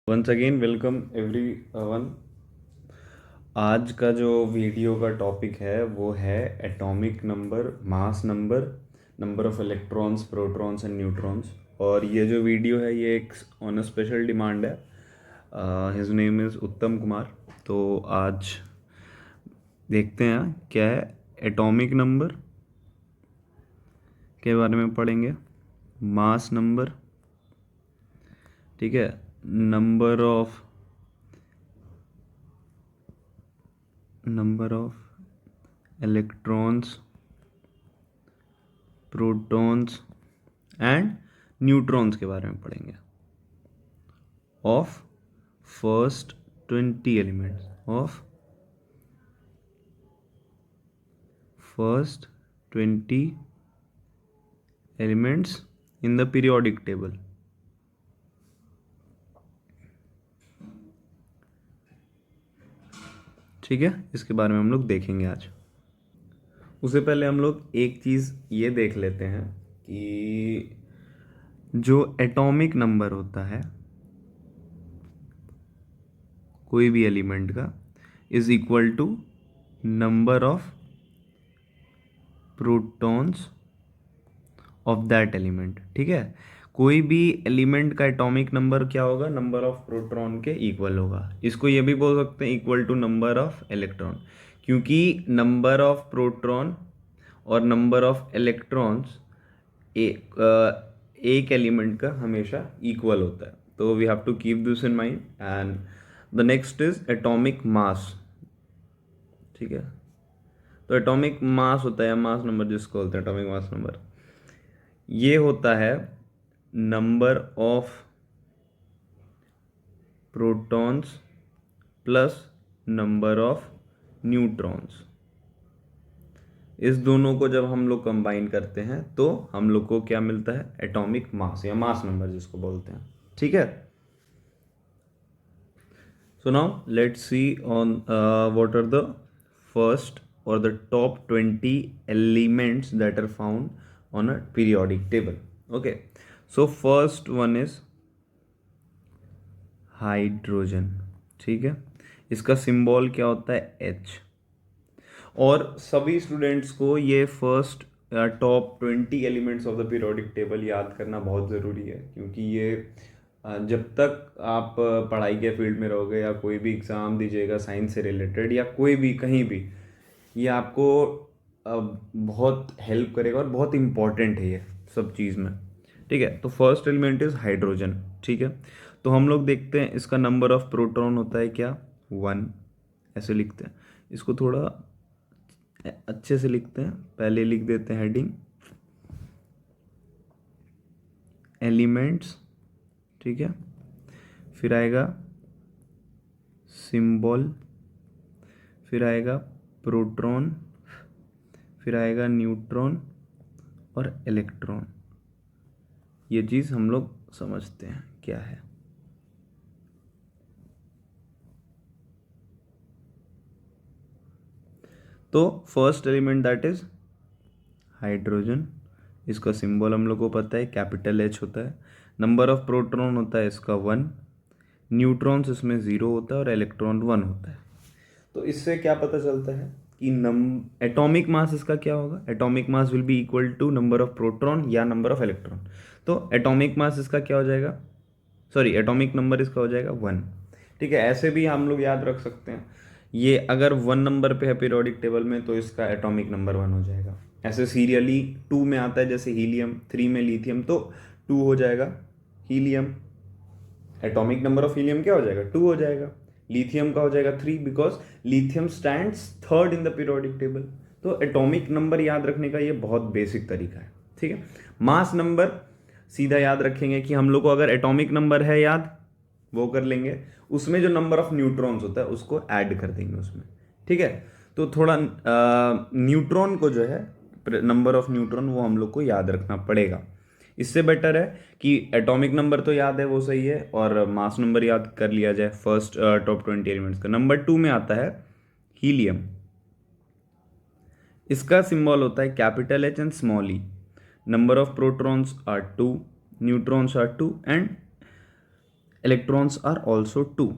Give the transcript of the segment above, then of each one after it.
Once again welcome everyone. आज का जो वीडियो का टॉपिक है वो है atomic number, mass number, number of electrons, protons and neutrons. और ये जो वीडियो है ये एक ऑन अ स्पेशल डिमांड है। His name is Uttam Kumar. तो आज देखते हैं क्या है एटॉमिक नंबर के बारे में पढ़ेंगे, मास नंबर, ठीक है, number of electrons, protons and neutrons के बारे में पढ़ेंगे of first 20 elements of first 20 elements in the periodic table. ठीक है, इसके बारे में हम लोग देखेंगे आज। उससे पहले हम लोग एक चीज़ ये देख लेते हैं कि जो एटॉमिक नंबर होता है कोई भी एलिमेंट का is equal to number of protons of that element. ठीक है, कोई भी एलिमेंट का एटॉमिक नंबर क्या होगा, नंबर ऑफ प्रोटॉन के इक्वल होगा। इसको ये भी बोल सकते हैं equal to number of electron, क्योंकि नंबर ऑफ प्रोटॉन और नंबर ऑफ इलेक्ट्रॉन्स एक एलिमेंट का हमेशा इक्वल होता है। तो we have to keep this in mind. And the next is atomic mass. ठीक है, तो एटॉमिक मास होता है, मास नंबर जिसको बोलते हैं एटॉमिक मास नंबर, ये होता है number of protons plus number of neutrons. इस दोनों को जब हम लोग कंबाइन करते हैं तो हम लोग को क्या मिलता है, एटॉमिक मास या मास नंबर जिसको बोलते हैं। ठीक है, so now let's see on what are the first or the top 20 elements that are found on a periodic table. Okay, so first one is hydrogen. ठीक है, इसका सिंबल क्या होता है, H। और सभी स्टूडेंट्स को ये first top 20 elements of the periodic table याद करना बहुत ज़रूरी है, क्योंकि ये जब तक आप पढ़ाई के फील्ड में रहोगे या कोई भी एग्ज़ाम दीजिएगा साइंस से रिलेटेड या कोई भी कहीं भी, ये आपको बहुत हेल्प करेगा और बहुत इम्पॉर्टेंट है ये सब चीज़ में। ठीक है, तो फर्स्ट एलिमेंट इज हाइड्रोजन। ठीक है, तो हम लोग देखते हैं इसका नंबर ऑफ प्रोटॉन होता है क्या, 1। ऐसे लिखते हैं इसको, थोड़ा अच्छे से लिखते हैं। पहले लिख देते हैं हेडिंग एलिमेंट्स, ठीक है, फिर आएगा सिंबल, फिर आएगा प्रोटॉन, फिर आएगा न्यूट्रॉन और इलेक्ट्रॉन। ये चीज़ हम लोग समझते हैं क्या है। तो first element that is hydrogen, इसका सिंबल हम लोग को पता है कैपिटल H होता है। नंबर ऑफ प्रोटॉन होता है इसका 1, न्यूट्रॉन्स इसमें 0 होता है और इलेक्ट्रॉन 1 होता है। तो इससे क्या पता चलता है कि एटॉमिक मास इसका क्या होगा, atomic mass will be equal to number of proton या नंबर ऑफ इलेक्ट्रॉन। तो एटॉमिक मास इसका क्या हो जाएगा, सॉरी एटॉमिक नंबर इसका हो जाएगा 1। ठीक है, ऐसे भी हम लोग याद रख सकते हैं, ये अगर 1 नंबर पे है पीरियोडिक टेबल में तो इसका एटॉमिक नंबर 1 हो जाएगा। ऐसे सीरियली 2 में आता है, जैसे हीलियम, 3 में लिथियम, तो 2 हो जाएगा helium. Atomic number of helium क्या हो जाएगा, 2 हो जाएगा। लिथियम का हो जाएगा 3, because lithium stands third in the periodic table. तो एटॉमिक नंबर याद रखने का ये बहुत बेसिक तरीका है। ठीक है, मास नंबर सीधा याद रखेंगे कि हम लोग को अगर एटॉमिक नंबर है याद, वो कर लेंगे, उसमें जो नंबर ऑफ न्यूट्रॉन्स होता है उसको ऐड कर देंगे उसमें। ठीक है, तो थोड़ा न्यूट्रॉन को जो है, नंबर ऑफ न्यूट्रॉन, वो हम लोग को याद रखना पड़ेगा। इससे बेटर है कि एटॉमिक नंबर तो याद है, वो सही है, और मास नंबर याद कर लिया जाए फर्स्ट टॉप 20 एलिमेंट्स का। नंबर 2 में आता है हीलियम, इसका सिंबल होता है capital H and small e. Number of protons are 2, neutrons are 2 and electrons are also 2।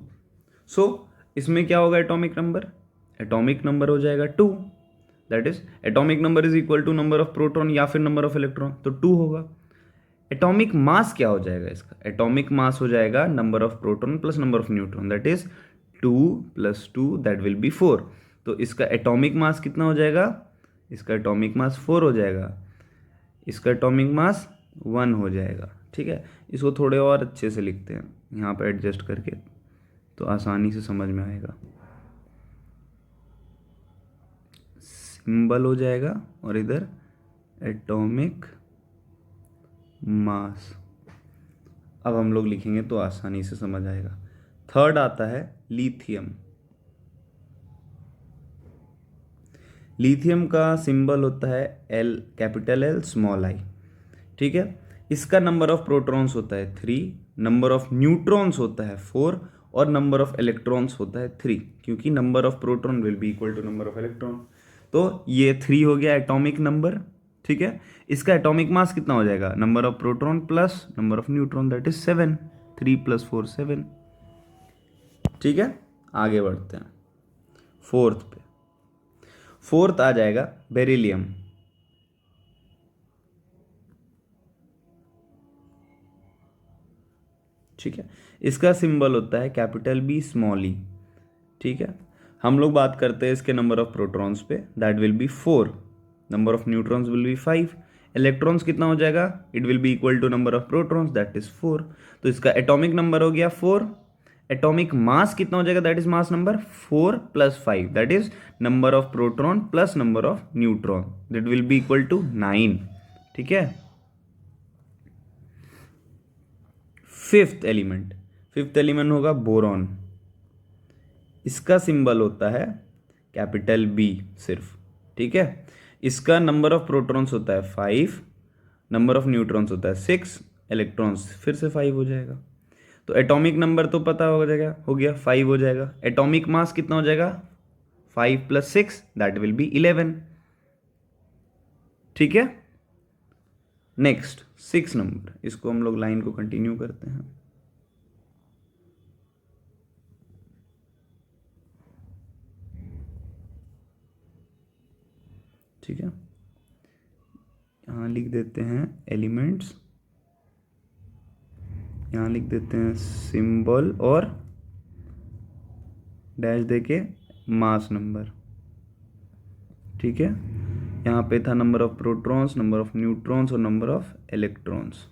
So इसमें क्या होगा एटॉमिक नंबर? एटॉमिक नंबर हो जाएगा 2, that is atomic number is equal to number of proton या फिर number of electron, तो 2 होगा। Atomic मास क्या हो जाएगा इसका? एटॉमिक मास हो जाएगा number of proton plus number of neutron, that is 2 + 2 that will be 4। तो इसका एटॉमिक मास कितना हो जाएगा? इसका एटॉमिक मास 4 हो जाएगा, इसका एटॉमिक मास 1 हो जाएगा। ठीक है, इसको थोड़े और अच्छे से लिखते हैं यहाँ पर एडजस्ट करके, तो आसानी से समझ में आएगा। सिंबल हो जाएगा और इधर एटॉमिक मास। अब हम लोग लिखेंगे तो आसानी से समझ आएगा। थर्ड आता है लिथियम। लिथियम का सिंबल होता है L, capital L small I। ठीक है, इसका नंबर ऑफ प्रोटॉन्स होता है 3, नंबर ऑफ न्यूट्रॉन्स होता है 4 और नंबर ऑफ इलेक्ट्रॉन्स होता है 3, क्योंकि number of proton will be equal to number of electron. तो ये 3 हो गया एटॉमिक नंबर। ठीक है, इसका एटॉमिक मास कितना हो जाएगा? Number of proton plus number of neutron, that is 7। 3 + 4 7। ठीक है, आगे बढ़ते हैं फोर्थ पे। फोर्थ आ जाएगा बेरिलियम। ठीक है, इसका सिंबल होता है कैपिटल B स्मॉल ई। ठीक है, हम लोग बात करते हैं इसके नंबर ऑफ प्रोटॉन्स पे, that will be 4, number of neutrons will be 5, electrons कितना हो जाएगा? It will be equal to number of protons, that is 4। तो इसका एटॉमिक नंबर हो गया 4। एटॉमिक मास कितना हो जाएगा? That is mass number 4 + 5, that is number of proton plus number of neutron, that will be equal to 9। ठीक है, fifth element होगा बोरॉन। इसका सिंबल होता है कैपिटल B सिर्फ। ठीक है, इसका नंबर ऑफ प्रोटॉन्स होता है 5, नंबर ऑफ न्यूट्रॉन्स होता है 6, इलेक्ट्रॉन्स फिर से 5 हो जाएगा। तो एटॉमिक नंबर तो पता हो गया 5 हो जाएगा। एटॉमिक मास कितना हो जाएगा? 5 + 6 दैट विल बी 11। ठीक है, नेक्स्ट 6 नंबर, इसको हम लोग लाइन को कंटिन्यू करते हैं। ठीक है, यहाँ लिख देते हैं एलिमेंट्स, यहाँ लिख देते हैं सिंबल और डैश देके मास नंबर। ठीक है, यहाँ पे था number of protons, number of neutrons और नंबर ऑफ इलेक्ट्रॉन्स।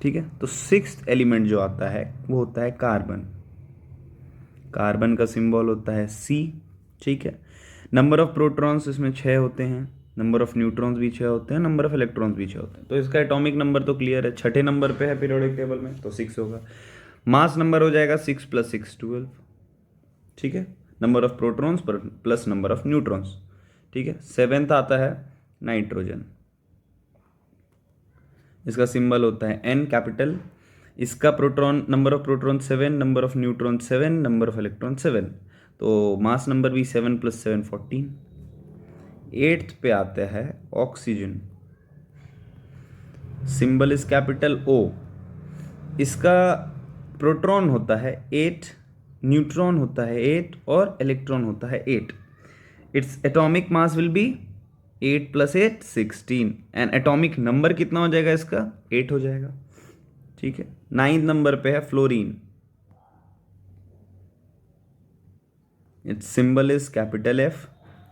ठीक है, तो 6th एलिमेंट जो आता है वो होता है कार्बन। कार्बन का सिंबल होता है C। ठीक है, नंबर ऑफ प्रोटॉन्स इसमें 6 होते हैं, नंबर ऑफ न्यूट्रॉन्स भी 6 होते हैं, नंबर ऑफ इलेक्ट्रॉन्स भी 6 होते हैं। तो इसका एटॉमिक नंबर तो क्लियर है, छठे नंबर पे है पीरियोडिक टेबल में, तो 6 होगा। मास नंबर हो जाएगा 6 + 6 12। ठीक है, नंबर ऑफ प्रोटॉन्स पर प्लस नंबर ऑफ न्यूट्रॉन्स। ठीक है, 7th आता है नाइट्रोजन। इसका सिंबल होता है N कैपिटल। इसका proton number of proton 7, number of neutron 7, number of electron 7, तो मास नंबर भी 7 + 7 14। 8th पे आता है oxygen. Symbol is capital O। इसका प्रोटॉन होता है 8, न्यूट्रॉन होता है 8 और इलेक्ट्रॉन होता है 8। Its atomic mass will B 8 + 8 16 and atomic number कितना हो जाएगा इसका? 8 हो जाएगा। ठीक है, 9th नंबर पे है fluorine. It's symbol is capital F।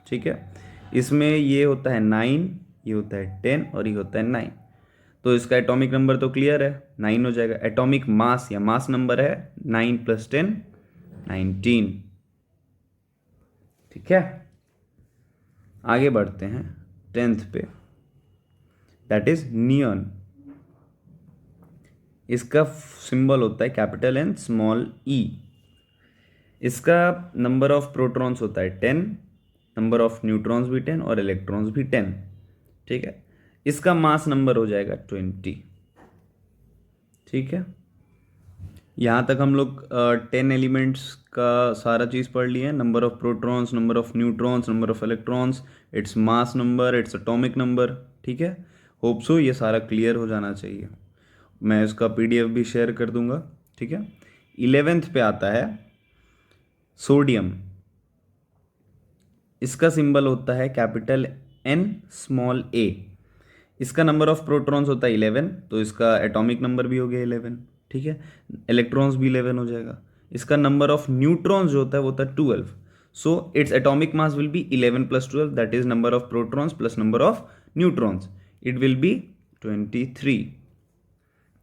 ठीक है, इसमें ये होता है 9, ये होता है 10 और ये होता है 9। तो इसका एटॉमिक नंबर तो क्लियर है, 9 हो जाएगा। एटॉमिक मास या मास नंबर है 9 + 10 19। ठीक है, आगे बढ़ते हैं 10th पे, दैट इज नियॉन। इसका सिंबल होता है कैपिटल N स्मॉल E। इसका नंबर ऑफ प्रोटॉन्स होता है 10, नंबर ऑफ न्यूट्रॉन्स भी 10 और इलेक्ट्रॉन्स भी 10। ठीक है, इसका मास नंबर हो जाएगा 20। ठीक है, यहाँ तक हम लोग 10 एलिमेंट्स का सारा चीज़ पढ़ लिए हैं। Number of protons, number of neutrons, number of electrons, its mass number, its atomic number. ठीक है, होप सो ये सारा क्लियर हो जाना चाहिए। मैं इसका पीडीएफ भी शेयर कर दूंगा, ठीक है। 11th पे आता है सोडियम। इसका सिंबल होता है कैपिटल N स्मॉल a। इसका नंबर ऑफ प्रोटॉन्स होता है 11, तो इसका एटॉमिक नंबर भी हो गया 11, ठीक है। इलेक्ट्रॉन्स भी 11 हो जाएगा। इसका नंबर ऑफ न्यूट्रॉन्स जो होता है वो होता है 12, so its atomic mass will B 11 plus 12, that is number of protons plus number of neutrons, it will B 23।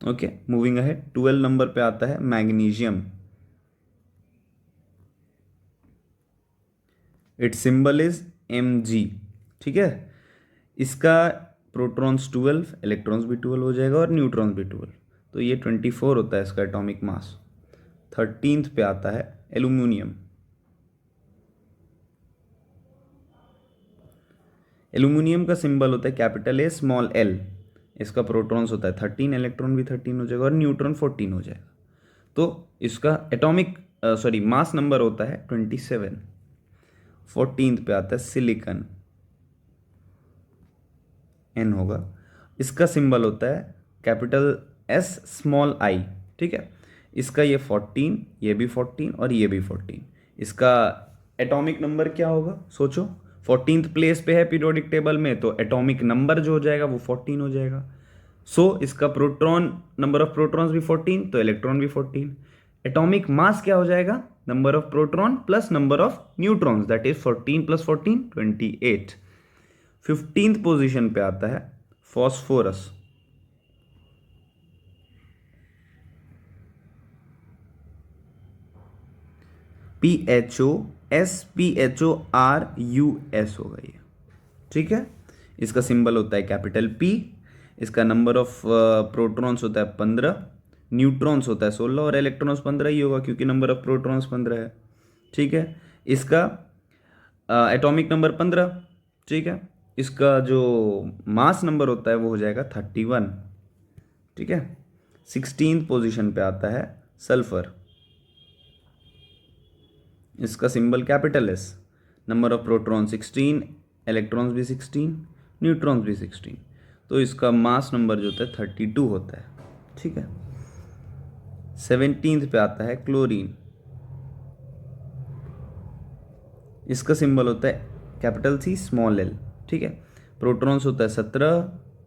Okay, moving ahead. 12 number पे आता है magnesium. It's symbol is Mg, ठीक है। इसका प्रोटॉन्स 12, इलेक्ट्रॉन्स भी 12 हो जाएगा और न्यूट्रॉन्स भी 12, तो ये 24 होता है इसका एटॉमिक मास। 13th पे आता है एल्यूमिनियम। एल्यूमिनियम का सिंबल होता है कैपिटल A स्मॉल l। इसका प्रोटॉन्स होता है 13, इलेक्ट्रॉन भी 13 हो जाएगा और न्यूट्रॉन 14 हो जाएगा। तो इसका एटॉमिक मास नंबर होता है 27। 14th पे आता है सिलिकॉन, N होगा। इसका सिंबल होता है कैपिटल S स्मॉल I, ठीक है। इसका ये 14, ये भी 14 और ये भी 14। इसका एटॉमिक नंबर क्या होगा सोचो। 14th प्लेस पे है पीरियोडिक टेबल में, तो एटॉमिक नंबर जो हो जाएगा वो 14 हो जाएगा। सो इसका प्रोटॉन नंबर ऑफ प्रोटॉन्स भी 14, तो इलेक्ट्रॉन भी 14। एटॉमिक मास क्या हो जाएगा, number of proton plus number of neutrons, that is 14 plus 14 28। 15th position पे आता है फॉस्फोरस। PHOSPHORUS होगा ये, ठीक है। इसका सिंबल होता है कैपिटल P। इसका नंबर ऑफ प्रोटॉन्स होता है 15, न्यूट्रॉन्स होता है 16 और इलेक्ट्रॉन्स 15 ही होगा क्योंकि नंबर ऑफ प्रोटॉन्स 15 है, ठीक है। इसका एटॉमिक नंबर 15, ठीक है। इसका जो मास नंबर होता है वो हो जाएगा 31, ठीक है। 16th पोजीशन पे आता है सल्फर। इसका symbol capital S। Number of proton 16, electrons भी 16, न्यूट्रॉन्स भी 16, तो इसका मास नंबर जो होता है 32 होता है, ठीक है। 17th पे आता है क्लोरीन। इसका सिंबल होता है कैपिटल C स्मॉल l, ठीक है। प्रोटॉन्स होता है 17,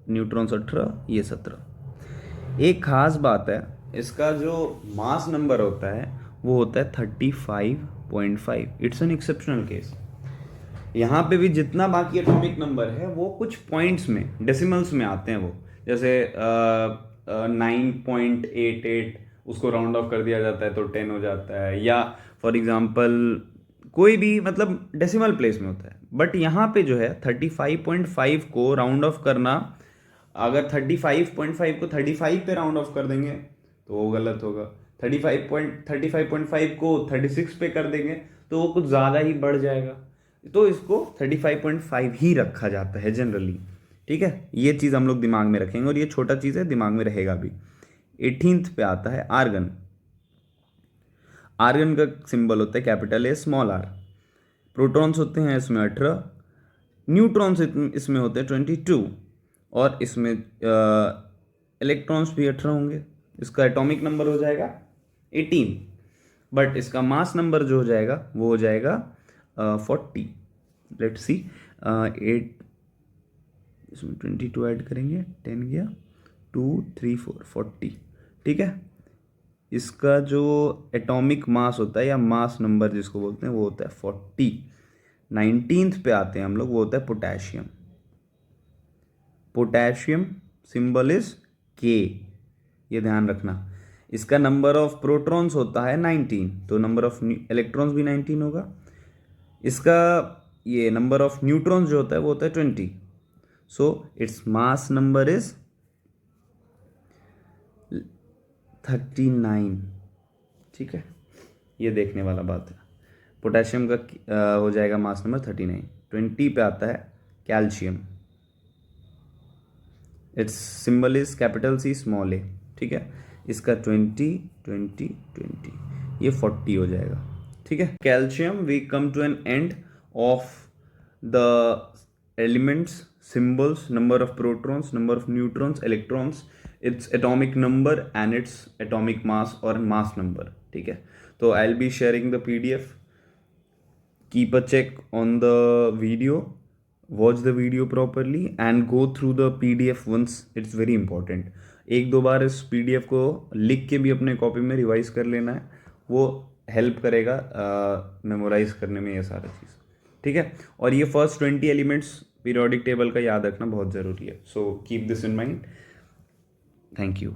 न्यूट्रॉन्स 18, ये 17। एक खास बात है, इसका जो मास नंबर होता है वो होता है 35.5। It's an exceptional case. यहाँ पे भी जितना बाकी एटॉमिक नंबर है वो कुछ पॉइंट्स में, डेसिमल्स में आते हैं वो, जैसे 9.88 उसको राउंड ऑफ कर दिया जाता है तो 10 हो जाता है, या फॉर एग्जांपल कोई भी मतलब डेसिमल प्लेस में होता है। बट यहाँ पे जो है 35.5 को राउंड ऑफ करना, अगर 35.5 को 35 पे राउंड ऑफ कर देंगे तो वो गलत होगा। 35.5 को 36 पे कर देंगे तो वो कुछ ज़्यादा ही बढ़ जाएगा, तो इसको 35.5 ही रखा जाता है जनरली, ठीक है। ये चीज़ हम लोग दिमाग में रखेंगे और ये छोटा चीज़ है, दिमाग में रहेगा भी। 18th पे आता है आर्गन। आर्गन का सिंबल होता है capital A small r। Protons होते हैं इसमें 18, न्यूट्रॉन्स इसमें होते हैं 22 और इसमें इलेक्ट्रॉन्स भी 18 होंगे। इसका एटॉमिक नंबर हो जाएगा 18, बट इसका मास नंबर जो हो जाएगा वो हो जाएगा 40। लेट्स सी, 8 इसमें 22 ऐड करेंगे, 10 गया, 2 3 4 40, ठीक है। इसका जो एटॉमिक मास होता है या मास नंबर जिसको बोलते हैं वो होता है 40। 19th पे आते हैं हम लोग, वो होता है potassium. Potassium symbol is K, ये ध्यान रखना। इसका नंबर ऑफ प्रोटॉन्स होता है 19, तो नंबर ऑफ इलेक्ट्रॉन्स भी 19 होगा। इसका ये नंबर ऑफ न्यूट्रॉन्स जो होता है वो होता है 20, so its mass number is 39, ठीक है। ये देखने वाला बात है। पोटेशियम का हो जाएगा मास नंबर 39। 20 पे आता है calcium. It's symbol is capital C small a, ठीक है। इसका 20 20 20, ये 40 हो जाएगा, ठीक है। Calcium, we come to an end of the elements symbols, number of protons, number of neutrons, electrons, its atomic number and its atomic mass or mass number. ठीक है, तो I'll be sharing the PDF. Keep a check on the video, watch the video properly and go through the PDF once. It's very important. एक दो बार इस PDF को लिख के भी अपने कॉपी में रिवाइज कर लेना है, वो हेल्प करेगा मेमोराइज करने में ये सारा चीज़. ठीक है, और ये फर्स्ट 20 एलिमेंट्स पीरियोडिक टेबल का याद रखना बहुत ज़रूरी है. So keep this in mind. Thank you.